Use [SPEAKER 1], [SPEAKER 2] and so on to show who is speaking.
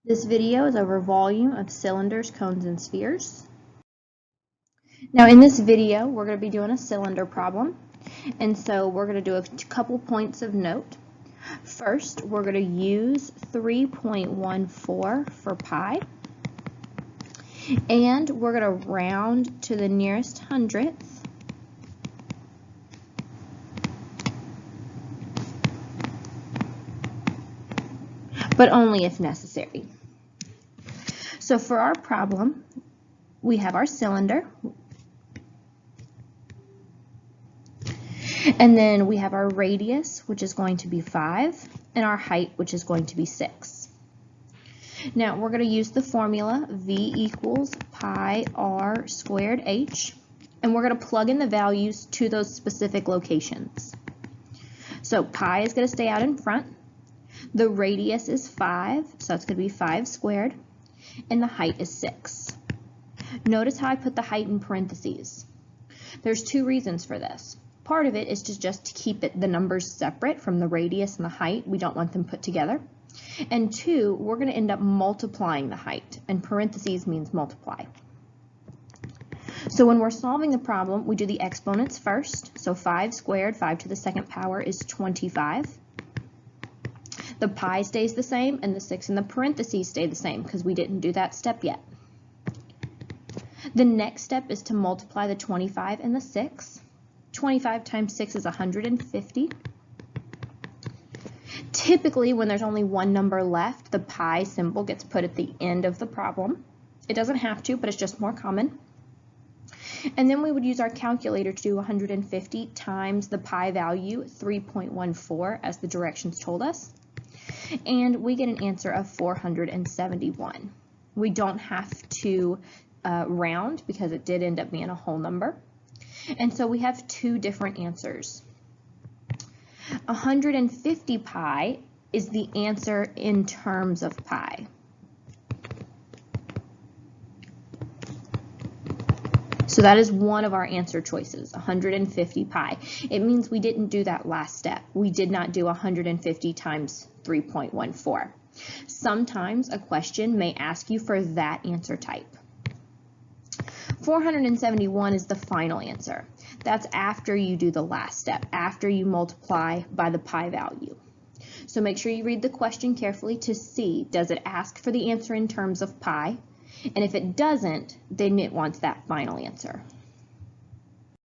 [SPEAKER 1] This video is over volume of cylinders, cones, and spheres. Now in this video, we're going to be doing a cylinder problem. And so we're going to do a couple points of note. First, we're going to use 3.14 for pi. And we're going to round to the nearest hundredth. But only if necessary. So for our problem, we have our cylinder, and then we have our radius, which is going to be 5, and our height, which is going to be 6. Now we're going to use the formula V equals pi r squared h, and we're going to plug in the values to those specific locations. So pi is going to stay out in front. The radius is 5, so that's going to be 5 squared, and the height is 6. Notice how I put the height in parentheses. There's two reasons for this. Part of it is just to keep the numbers separate from the radius and the height. We don't want them put together. And two, we're going to end up multiplying the height, and parentheses means multiply. So when we're solving the problem, we do the exponents first. So 5 squared, 5 to the second power is 25. The pi stays the same, and the 6 in the parentheses stay the same because we didn't do that step yet. The next step is to multiply the 25 and the 6. 25 times 6 is 150. Typically, when there's only one number left, the pi symbol gets put at the end of the problem. It doesn't have to, but it's just more common. And then we would use our calculator to do 150 times the pi value, 3.14, as the directions told us. And we get an answer of 471. We don't have to round because it did end up being a whole number. And so we have two different answers. 150 pi is the answer in terms of pi. So that is one of our answer choices, 150 pi. It means we didn't do that last step. We did not do 150 times 3.14. Sometimes a question may ask you for that answer type. 471 is the final answer. That's after you do the last step, after you multiply by the pi value. So make sure you read the question carefully to see, does it ask for the answer in terms of pi? And if it doesn't, then it wants that final answer.